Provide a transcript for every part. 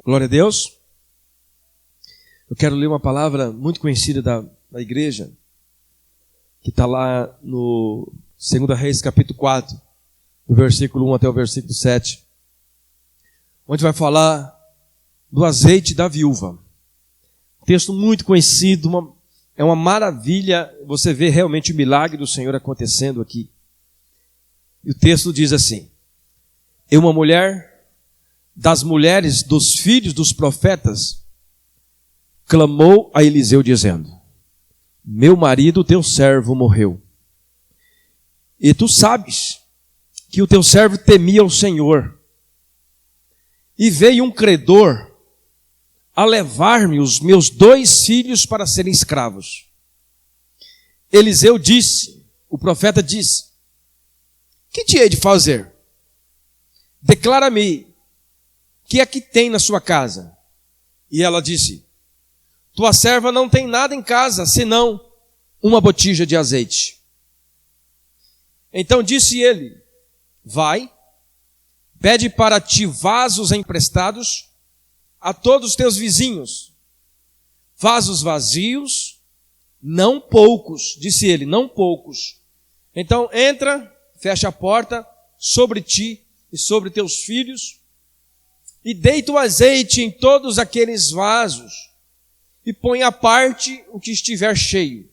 Glória a Deus. Eu quero ler uma palavra muito conhecida da igreja, que está lá no 2 Reis, capítulo 4, do versículo 1 até o versículo 7, onde vai falar do azeite da viúva. Texto muito conhecido, é uma maravilha você ver realmente o milagre do Senhor acontecendo aqui. E o texto diz assim: E uma mulher das mulheres dos filhos dos profetas clamou a Eliseu dizendo: Meu marido, teu servo, morreu. E tu sabes que o teu servo temia o Senhor. E veio um credor a levar-me os meus 2 filhos para serem escravos. Eliseu disse, o profeta disse: Que te hei de fazer? Declara-me, que é que tem na sua casa? E ela disse: Tua serva não tem nada em casa, senão uma botija de azeite. Então disse ele: Vai, pede para ti vasos emprestados a todos os teus vizinhos, vasos vazios, não poucos, disse ele, não poucos. Então entra, fecha a porta sobre ti e sobre teus filhos, e deita o azeite em todos aqueles vasos, e põe à parte o que estiver cheio.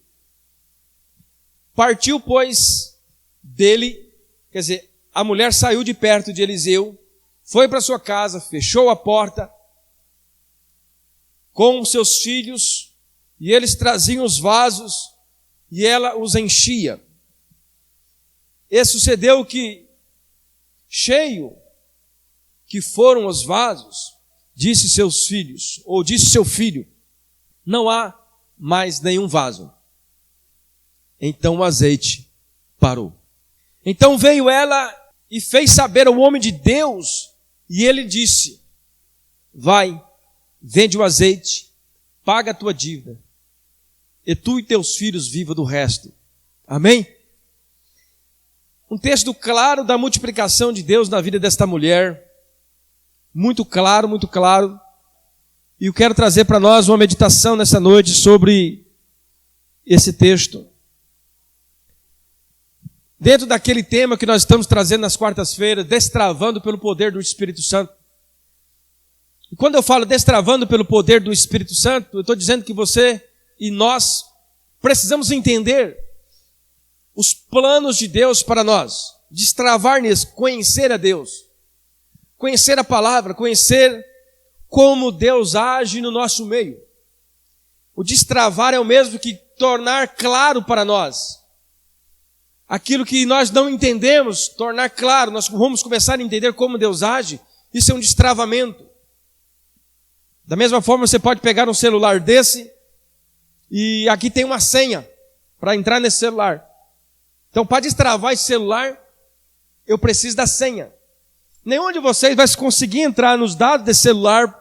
Partiu, pois, dele, quer dizer, a mulher saiu de perto de Eliseu, foi para sua casa, fechou a porta com os seus filhos, e eles traziam os vasos, e ela os enchia. E sucedeu que, cheio que foram os vasos, disse seus filhos, ou disse seu filho: Não há mais nenhum vaso. Então o azeite parou. Então veio ela e fez saber ao homem de Deus, e ele disse: Vai, vende o azeite, paga a tua dívida, e tu e teus filhos vivam do resto. Amém? Um texto claro da multiplicação de Deus na vida desta mulher. Muito claro, muito claro. E eu quero trazer para nós uma meditação nessa noite sobre esse texto. Dentro daquele tema que nós estamos trazendo nas quartas-feiras, destravando pelo poder do Espírito Santo. E quando eu falo destravando pelo poder do Espírito Santo, eu estou dizendo que você e nós precisamos entender os planos de Deus para nós. Destravar nisso, conhecer a Deus. Conhecer a palavra, conhecer como Deus age no nosso meio. O destravar é o mesmo que tornar claro para nós. Aquilo que nós não entendemos, tornar claro, nós vamos começar a entender como Deus age, isso é um destravamento. Da mesma forma, você pode pegar um celular desse, e aqui tem uma senha para entrar nesse celular. Então, para destravar esse celular, eu preciso da senha. Nenhum de vocês vai conseguir entrar nos dados desse celular,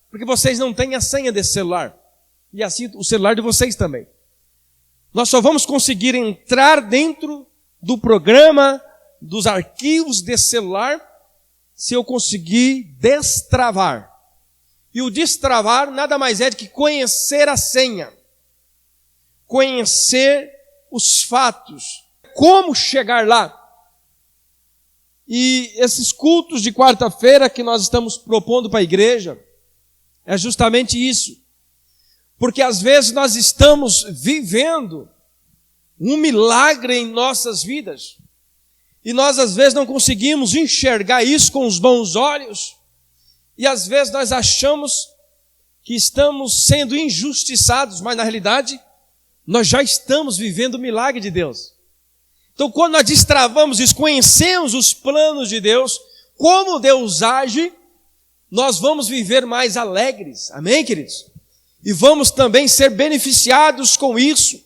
porque vocês não têm a senha desse celular. E assim o celular de vocês também. Nós só vamos conseguir entrar dentro do programa, dos arquivos desse celular, se eu conseguir destravar. E o destravar nada mais é do que conhecer a senha. Conhecer os fatos. Como chegar lá. E esses cultos de quarta-feira que nós estamos propondo para a igreja, é justamente isso. Porque às vezes nós estamos vivendo um milagre em nossas vidas. E nós às vezes não conseguimos enxergar isso com os bons olhos. E às vezes nós achamos que estamos sendo injustiçados, mas na realidade nós já estamos vivendo o milagre de Deus. Então, quando nós destravamos isso, conhecemos os planos de Deus, como Deus age, nós vamos viver mais alegres. Amém, queridos? E vamos também ser beneficiados com isso.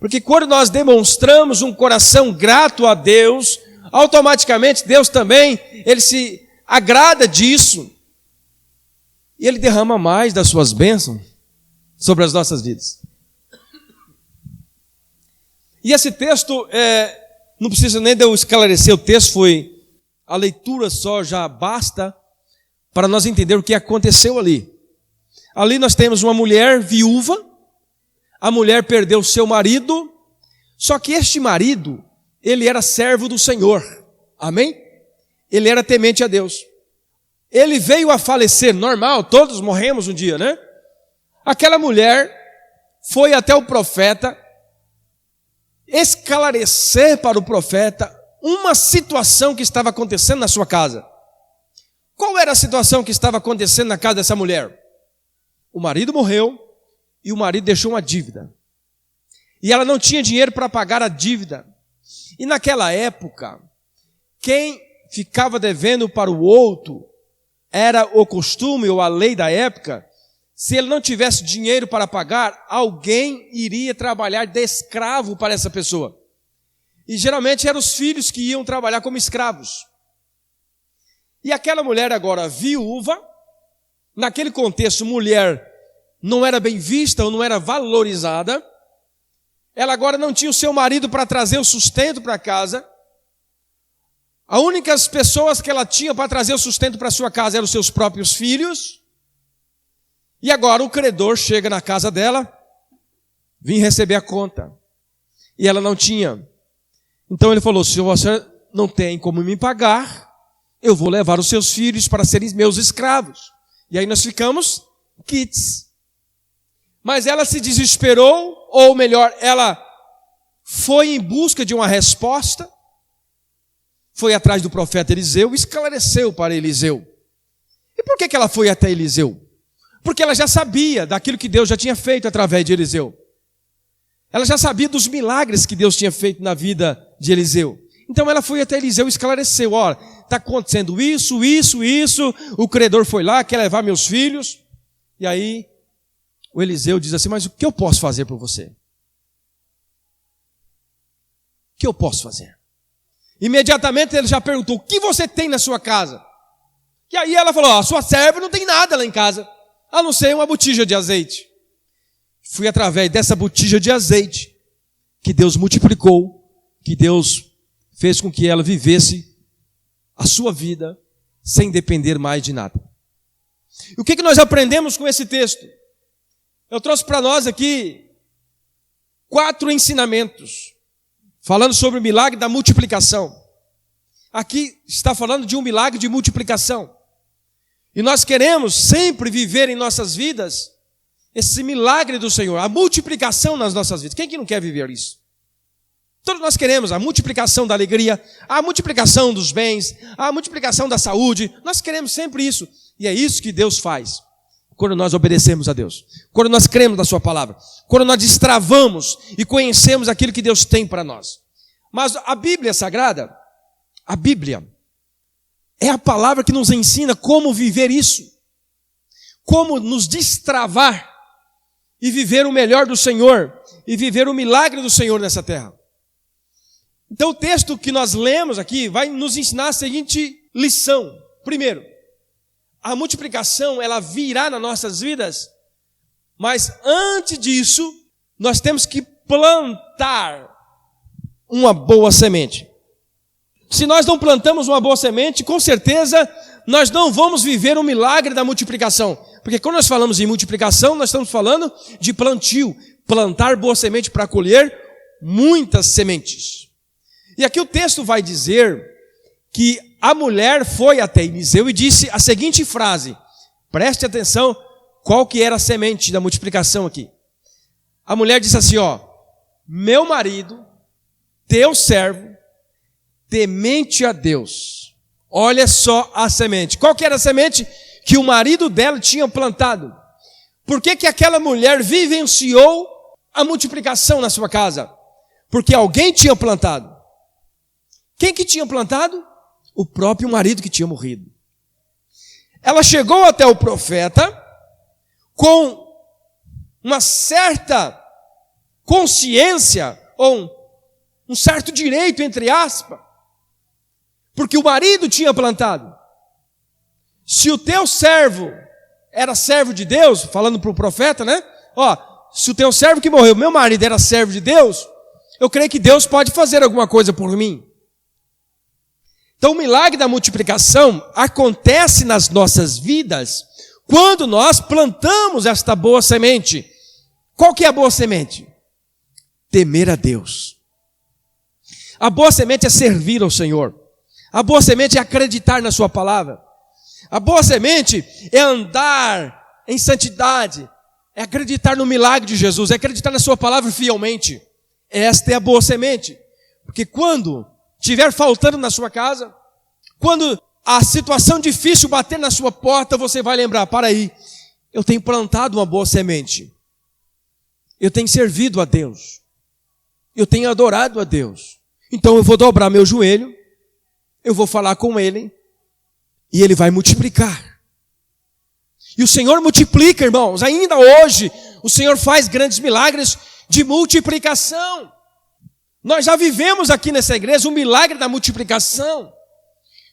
Porque quando nós demonstramos um coração grato a Deus, automaticamente Deus também, Ele se agrada disso. E Ele derrama mais das suas bênçãos sobre as nossas vidas. E esse texto, não precisa nem de eu esclarecer o texto, foi a leitura só já basta, para nós entender o que aconteceu ali. Ali nós temos uma mulher viúva, a mulher perdeu seu marido, só que este marido, ele era servo do Senhor, amém? Ele era temente a Deus. Ele veio a falecer, normal, todos morremos um dia, né? Aquela mulher foi até o profeta, esclarecer para o profeta uma situação que estava acontecendo na sua casa. Qual era a situação que estava acontecendo na casa dessa mulher? O marido morreu e o marido deixou uma dívida. E ela não tinha dinheiro para pagar a dívida. E naquela época, quem ficava devendo para o outro era o costume ou a lei da época. Se ele não tivesse dinheiro para pagar, alguém iria trabalhar de escravo para essa pessoa. E geralmente eram os filhos que iam trabalhar como escravos. E aquela mulher agora viúva, naquele contexto, mulher não era bem vista ou não era valorizada. Ela agora não tinha o seu marido para trazer o sustento para casa. As únicas pessoas que ela tinha para trazer o sustento para sua casa eram os seus próprios filhos. E agora o credor chega na casa dela, vim receber a conta. E ela não tinha. Então ele falou, se você não tem como me pagar, eu vou levar os seus filhos para serem meus escravos. E aí nós ficamos quites. Mas ela se desesperou, ou melhor, ela foi em busca de uma resposta, foi atrás do profeta Eliseu, esclareceu para Eliseu. E por que ela foi até Eliseu? Porque ela já sabia daquilo que Deus já tinha feito através de Eliseu. Ela já sabia dos milagres que Deus tinha feito na vida de Eliseu. Então ela foi até Eliseu e esclareceu, olha, está acontecendo isso, o credor foi lá, quer levar meus filhos. E aí o Eliseu diz assim, mas o que eu posso fazer por você? O que eu posso fazer? Imediatamente ele já perguntou, o que você tem na sua casa? E aí ela falou, a sua serva não tem nada lá em casa, a não ser uma botija de azeite. Foi através dessa botija de azeite que Deus multiplicou, que Deus fez com que ela vivesse a sua vida sem depender mais de nada. E o que nós aprendemos com esse texto? Eu trouxe para nós aqui 4 ensinamentos, falando sobre o milagre da multiplicação. Aqui está falando de um milagre de multiplicação. E nós queremos sempre viver em nossas vidas esse milagre do Senhor, a multiplicação nas nossas vidas. Quem que não quer viver isso? Todos nós queremos a multiplicação da alegria, a multiplicação dos bens, a multiplicação da saúde. Nós queremos sempre isso. E é isso que Deus faz quando nós obedecemos a Deus. Quando nós cremos na sua palavra. Quando nós destravamos e conhecemos aquilo que Deus tem para nós. Mas a Bíblia Sagrada, a Bíblia, é a palavra que nos ensina como viver isso. Como nos destravar e viver o melhor do Senhor. E viver o milagre do Senhor nessa terra. Então o texto que nós lemos aqui vai nos ensinar a seguinte lição. Primeiro, a multiplicação ela virá nas nossas vidas, mas antes disso, nós temos que plantar uma boa semente. Se nós não plantamos uma boa semente, com certeza nós não vamos viver o milagre da multiplicação. Porque quando nós falamos em multiplicação, nós estamos falando de plantio, plantar boa semente para colher muitas sementes. E aqui o texto vai dizer que a mulher foi até Eliseu e disse a seguinte frase. Preste atenção qual que era a semente da multiplicação aqui. A mulher disse assim, meu marido, teu servo, temente a Deus. Olha só a semente. Qual que era a semente que o marido dela tinha plantado? Por que aquela mulher vivenciou a multiplicação na sua casa? Porque alguém tinha plantado. Quem que tinha plantado? O próprio marido que tinha morrido. Ela chegou até o profeta com uma certa consciência, ou um certo direito, entre aspas, porque o marido tinha plantado. Se o teu servo era servo de Deus, falando para o profeta, né? Se o teu servo que morreu, meu marido era servo de Deus, eu creio que Deus pode fazer alguma coisa por mim. Então o milagre da multiplicação acontece nas nossas vidas quando nós plantamos esta boa semente. Qual que é a boa semente? Temer a Deus. A boa semente é servir ao Senhor. A boa semente é acreditar na sua palavra. A boa semente é andar em santidade, é acreditar no milagre de Jesus, é acreditar na sua palavra fielmente. Esta é a boa semente. Porque quando estiver faltando na sua casa, quando a situação difícil bater na sua porta, você vai lembrar, para aí, eu tenho plantado uma boa semente. Eu tenho servido a Deus. Eu tenho adorado a Deus. Então eu vou dobrar meu joelho, eu vou falar com Ele, e Ele vai multiplicar. E o Senhor multiplica, irmãos. Ainda hoje, o Senhor faz grandes milagres de multiplicação. Nós já vivemos aqui nessa igreja o milagre da multiplicação.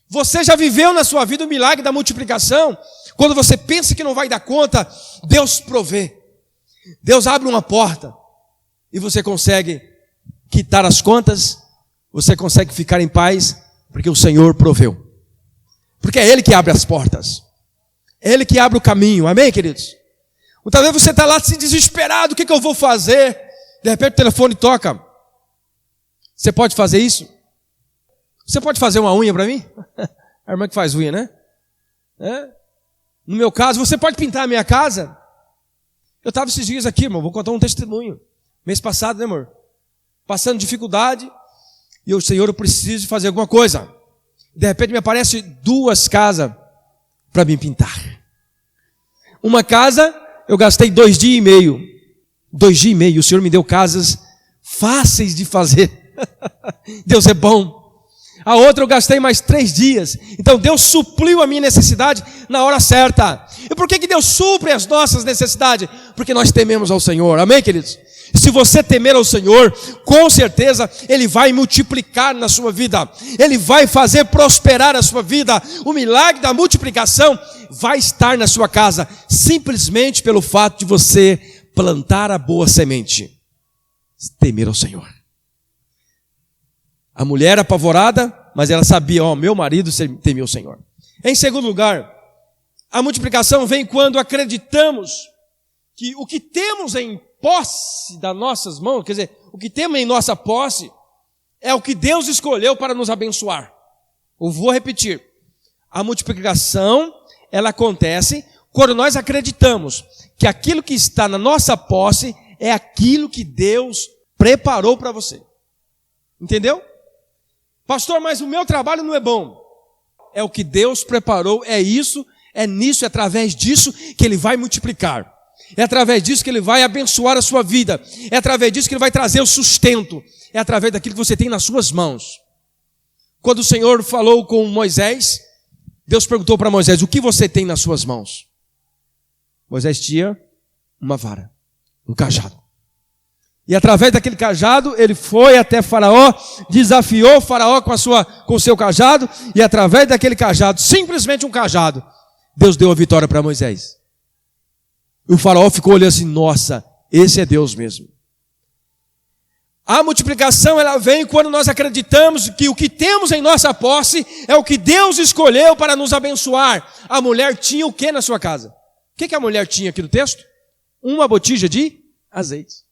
Você já viveu na sua vida o milagre da multiplicação? Quando você pensa que não vai dar conta, Deus provê. Deus abre uma porta e você consegue quitar as contas, você consegue ficar em paz, porque o Senhor proveu. Porque é Ele que abre as portas. É Ele que abre o caminho. Amém, queridos? Muitas vezes você está lá assim, desesperado. O que eu vou fazer? De repente o telefone toca. Você pode fazer isso? Você pode fazer uma unha para mim? A irmã que faz unha, né? No meu caso, você pode pintar a minha casa? Eu estava esses dias aqui, irmão, vou contar um testemunho. Mês passado, né, amor? Passando dificuldade. E o Senhor, eu preciso fazer alguma coisa. De repente me aparece 2 casas para me pintar. Uma casa, eu gastei 2 dias e meio. 2 dias e meio. O Senhor me deu casas fáceis de fazer. Deus é bom. A outra eu gastei mais 3 dias. Então Deus supriu a minha necessidade na hora certa. E por que Deus supre as nossas necessidades? Porque nós tememos ao Senhor. Amém, queridos? Se você temer ao Senhor, com certeza Ele vai multiplicar na sua vida. Ele vai fazer prosperar a sua vida. O milagre da multiplicação vai estar na sua casa, simplesmente pelo fato de você plantar a boa semente. Temer ao Senhor. A mulher apavorada, mas ela sabia, meu marido temia o Senhor. Em segundo lugar, a multiplicação vem quando acreditamos que o que temos em posse das nossas mãos, quer dizer, o que temos em nossa posse, é o que Deus escolheu para nos abençoar. Eu vou repetir. A multiplicação, ela acontece quando nós acreditamos que aquilo que está na nossa posse é aquilo que Deus preparou para você. Entendeu? Pastor, mas o meu trabalho não é bom. É o que Deus preparou, é isso, é nisso, é através disso que Ele vai multiplicar. É através disso que Ele vai abençoar a sua vida. É através disso que Ele vai trazer o sustento. É através daquilo que você tem nas suas mãos. Quando o Senhor falou com Moisés, Deus perguntou para Moisés, o que você tem nas suas mãos? Moisés tinha uma vara, um cajado. E através daquele cajado, ele foi até Faraó, desafiou Faraó com o seu cajado, e através daquele cajado, simplesmente um cajado, Deus deu a vitória para Moisés. E o Faraó ficou olhando assim, nossa, esse é Deus mesmo. A multiplicação, ela vem quando nós acreditamos que o que temos em nossa posse é o que Deus escolheu para nos abençoar. A mulher tinha o que na sua casa? O que a mulher tinha aqui no texto? Uma botija de azeite.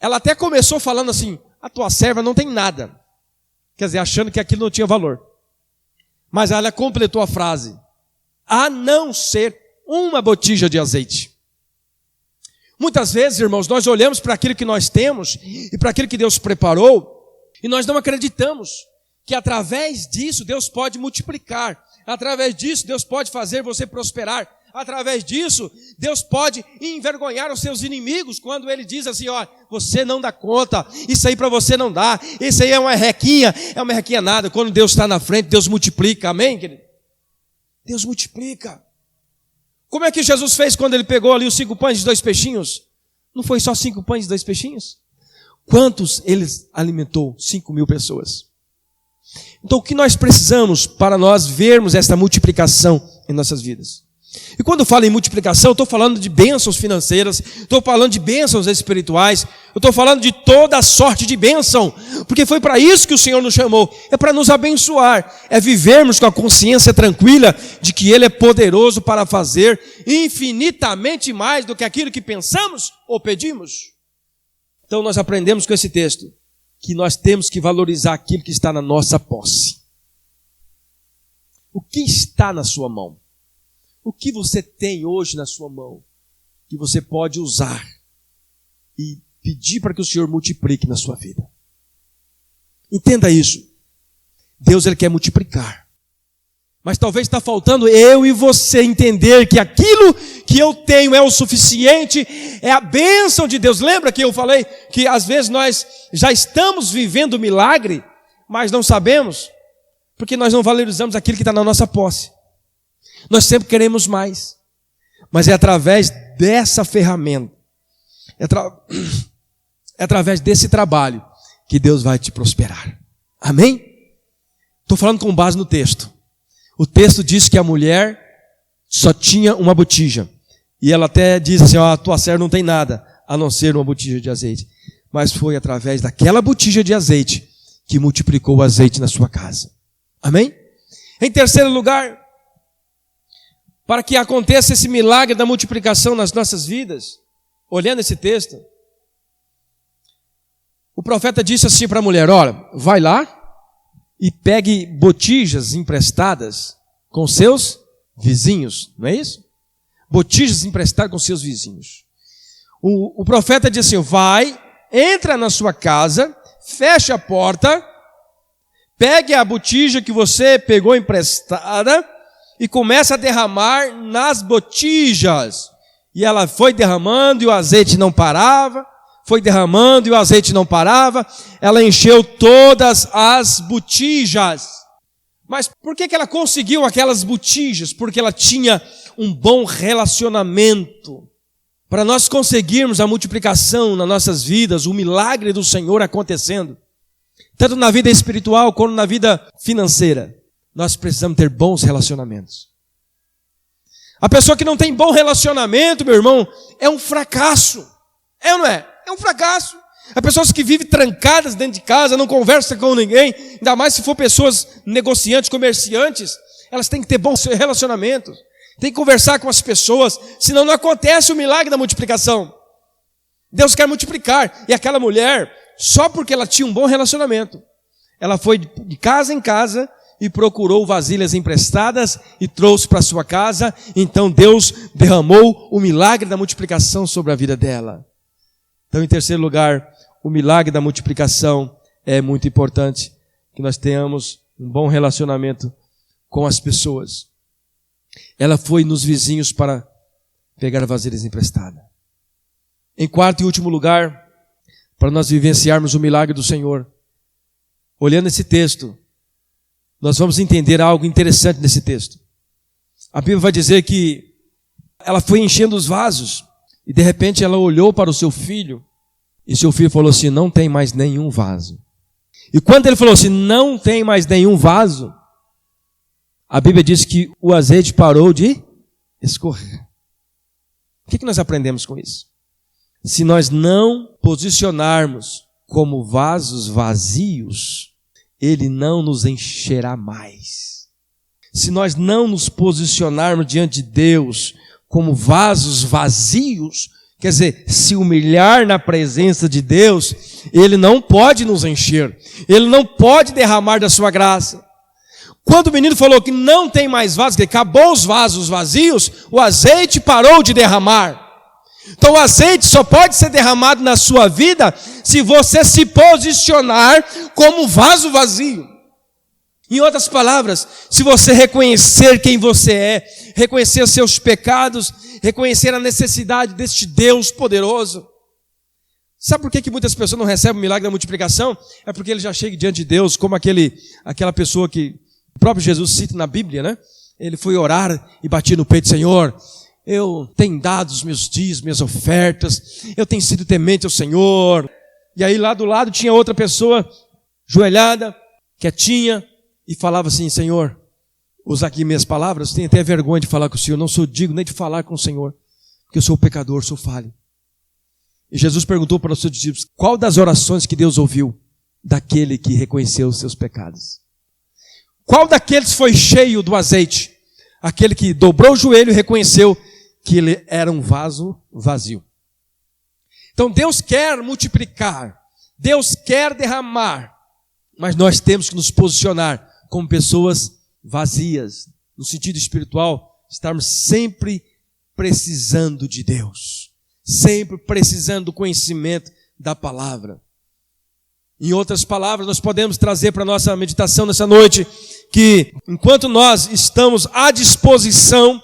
Ela até começou falando assim, a tua serva não tem nada. Quer dizer, achando que aquilo não tinha valor. Mas ela completou a frase, a não ser uma botija de azeite. Muitas vezes, irmãos, nós olhamos para aquilo que nós temos e para aquilo que Deus preparou e nós não acreditamos que através disso Deus pode multiplicar. Através disso Deus pode fazer você prosperar. Através disso, Deus pode envergonhar os seus inimigos quando Ele diz assim, você não dá conta, isso aí para você não dá, isso aí é uma requinha nada. Quando Deus está na frente, Deus multiplica, amém, querido? Deus multiplica. Como é que Jesus fez quando Ele pegou ali os 5 pães e 2 peixinhos? Não foi só 5 pães e 2 peixinhos? Quantos Ele alimentou? 5.000 pessoas. Então o que nós precisamos para nós vermos esta multiplicação em nossas vidas? E quando eu falo em multiplicação, eu estou falando de bênçãos financeiras, estou falando de bênçãos espirituais, eu estou falando de toda a sorte de bênção, porque foi para isso que o Senhor nos chamou, é para nos abençoar, é vivermos com a consciência tranquila de que Ele é poderoso para fazer infinitamente mais do que aquilo que pensamos ou pedimos. Então nós aprendemos com esse texto que nós temos que valorizar aquilo que está na nossa posse. O que está na sua mão? O que você tem hoje na sua mão que você pode usar e pedir para que o Senhor multiplique na sua vida? Entenda isso. Deus, Ele quer multiplicar. Mas talvez está faltando eu e você entender que aquilo que eu tenho é o suficiente, é a bênção de Deus. Lembra que eu falei que às vezes nós já estamos vivendo o milagre, mas não sabemos, porque nós não valorizamos aquilo que está na nossa posse. Nós sempre queremos mais, mas é através dessa ferramenta, é através desse trabalho que Deus vai te prosperar. Amém? Estou falando com base no texto. O texto diz que a mulher só tinha uma botija. E ela até diz assim, a tua serva não tem nada, a não ser uma botija de azeite. Mas foi através daquela botija de azeite que multiplicou o azeite na sua casa. Amém? Em terceiro lugar, para que aconteça esse milagre da multiplicação nas nossas vidas, olhando esse texto, o profeta disse assim para a mulher, olha, vai lá e pegue botijas emprestadas com seus vizinhos, não é isso? Botijas emprestadas com seus vizinhos. O profeta disse assim, vai, entra na sua casa, fecha a porta, pegue a botija que você pegou emprestada, e começa a derramar nas botijas. E ela foi derramando e o azeite não parava. Foi derramando e o azeite não parava. Ela encheu todas as botijas. Mas por que ela conseguiu aquelas botijas? Porque ela tinha um bom relacionamento. Para nós conseguirmos a multiplicação nas nossas vidas, o milagre do Senhor acontecendo, tanto na vida espiritual quanto na vida financeira, nós precisamos ter bons relacionamentos. A pessoa que não tem bom relacionamento, meu irmão, é um fracasso. É ou não é? É um fracasso. As pessoas que vivem trancadas dentro de casa, não conversam com ninguém, ainda mais se for pessoas negociantes, comerciantes, elas têm que ter bom relacionamento. Tem que conversar com as pessoas, senão não acontece o milagre da multiplicação. Deus quer multiplicar. E aquela mulher, só porque ela tinha um bom relacionamento, ela foi de casa em casa e procurou vasilhas emprestadas e trouxe para sua casa. Então Deus derramou o milagre da multiplicação sobre a vida dela. Então, em terceiro lugar, o milagre da multiplicação é muito importante, que nós tenhamos um bom relacionamento com as pessoas. Ela foi nos vizinhos para pegar vasilhas emprestadas. Em quarto e último lugar, para nós vivenciarmos o milagre do Senhor, olhando esse texto, nós vamos entender algo interessante nesse texto. A Bíblia vai dizer que ela foi enchendo os vasos e de repente ela olhou para o seu filho e seu filho falou assim, não tem mais nenhum vaso. E quando ele falou assim, não tem mais nenhum vaso, a Bíblia diz que o azeite parou de escorrer. O que nós aprendemos com isso? Se nós não posicionarmos como vasos vazios, Ele não nos encherá mais. Se nós não nos posicionarmos diante de Deus como vasos vazios, quer dizer, se humilhar na presença de Deus, Ele não pode nos encher. Ele não pode derramar da sua graça. Quando o menino falou que não tem mais vasos, que acabou os vasos vazios, o azeite parou de derramar. Então o azeite só pode ser derramado na sua vida se você se posicionar como vaso vazio. Em outras palavras, se você reconhecer quem você é, reconhecer os seus pecados, reconhecer a necessidade deste Deus poderoso. Sabe por que muitas pessoas não recebem o milagre da multiplicação? É porque ele já chega diante de Deus, como aquela pessoa que o próprio Jesus cita na Bíblia, né? Ele foi orar e batia no peito, Senhor, eu tenho dado os meus dias, minhas ofertas, eu tenho sido temente ao Senhor. E aí lá do lado tinha outra pessoa, joelhada, quietinha, e falava assim, Senhor, usar aqui minhas palavras, tenho até vergonha de falar com o Senhor, não sou digno nem de falar com o Senhor, porque eu sou pecador, sou falho. E Jesus perguntou para os seus discípulos, qual das orações que Deus ouviu? Daquele que reconheceu os seus pecados. Qual daqueles foi cheio do azeite? Aquele que dobrou o joelho e reconheceu que ele era um vaso vazio. Então Deus quer multiplicar, Deus quer derramar, mas nós temos que nos posicionar como pessoas vazias, no sentido espiritual, estarmos sempre precisando de Deus, sempre precisando do conhecimento da palavra. Em outras palavras, nós podemos trazer para a nossa meditação nessa noite que enquanto nós estamos à disposição,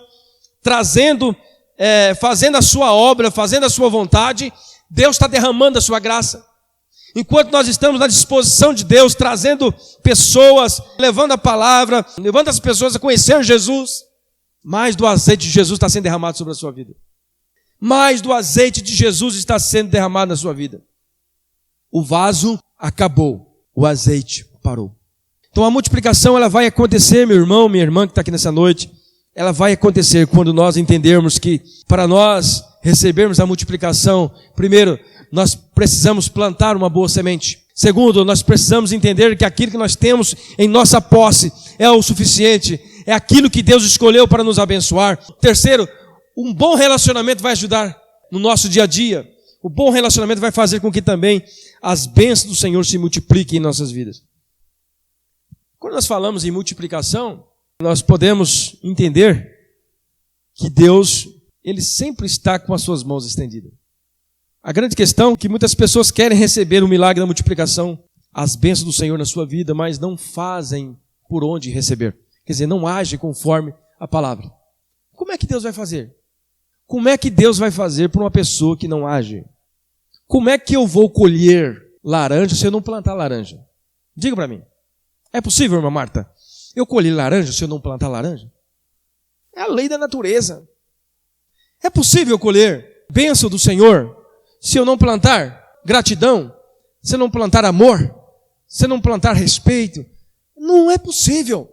fazendo a sua obra, fazendo a sua vontade, Deus está derramando a sua graça. Enquanto nós estamos à disposição de Deus, trazendo pessoas, levando a palavra, levando as pessoas a conhecer Jesus, mais do azeite de Jesus está sendo derramado sobre a sua vida. Mais do azeite de Jesus está sendo derramado na sua vida. O vaso acabou, o azeite parou. Então a multiplicação ela vai acontecer, meu irmão, minha irmã que está aqui nessa noite, ela vai acontecer quando nós entendermos que para nós recebermos a multiplicação, primeiro, nós precisamos plantar uma boa semente. Segundo, nós precisamos entender que aquilo que nós temos em nossa posse é o suficiente, é aquilo que Deus escolheu para nos abençoar. Terceiro, um bom relacionamento vai ajudar no nosso dia a dia. O bom relacionamento vai fazer com que também as bênçãos do Senhor se multipliquem em nossas vidas. Quando nós falamos em multiplicação, nós podemos entender que Deus, Ele sempre está com as suas mãos estendidas. A grande questão é que muitas pessoas querem receber o milagre da multiplicação, as bênçãos do Senhor na sua vida, mas não fazem por onde receber. Quer dizer, não agem conforme a palavra. Como é que Deus vai fazer? Como é que Deus vai fazer por uma pessoa que não age? Como é que eu vou colher laranja se eu não plantar laranja? Diga para mim. É possível, irmã Marta, eu colher laranja se eu não plantar laranja? É a lei da natureza. É possível colher bênção do Senhor se eu não plantar gratidão, se eu não plantar amor, se eu não plantar respeito? Não é possível.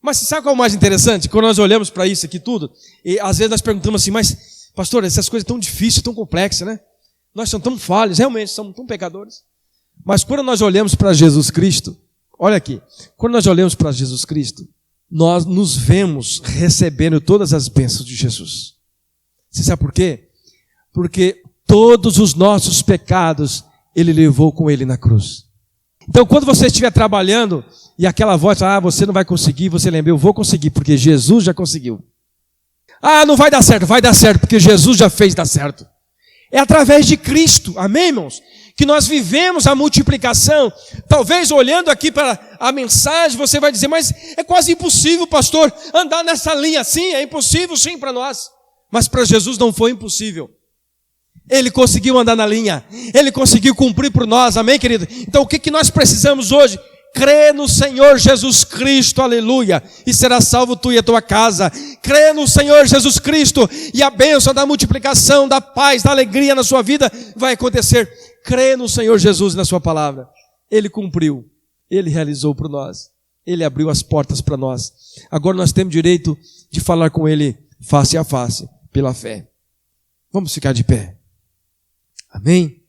Mas sabe qual é o mais interessante? Quando nós olhamos para isso aqui tudo, e às vezes nós perguntamos assim, mas pastor, essas coisas tão difíceis, tão complexas, né? Nós somos tão falhos, realmente somos tão pecadores. Mas quando nós olhamos para Jesus Cristo, olha aqui, quando nós olhamos para Jesus Cristo, nós nos vemos recebendo todas as bênçãos de Jesus. Você sabe por quê? Porque todos os nossos pecados Ele levou com Ele na cruz. Então quando você estiver trabalhando e aquela voz, você não vai conseguir, você lembra, eu vou conseguir, porque Jesus já conseguiu. Não vai dar certo, porque Jesus já fez dar certo. É através de Cristo, amém, irmãos? Que nós vivemos a multiplicação. Talvez olhando aqui para a mensagem, você vai dizer, mas é quase impossível, pastor, andar nessa linha assim, é impossível sim para nós. Mas para Jesus não foi impossível. Ele conseguiu andar na linha, Ele conseguiu cumprir por nós, amém, querido? Então o que nós precisamos hoje? Crê no Senhor Jesus Cristo, aleluia, e será salvo tu e a tua casa. Crê no Senhor Jesus Cristo e a bênção da multiplicação, da paz, da alegria na sua vida vai acontecer. Crê no Senhor Jesus e na sua palavra. Ele cumpriu, Ele realizou por nós, Ele abriu as portas para nós. Agora nós temos direito de falar com Ele face a face, pela fé. Vamos ficar de pé. Amém?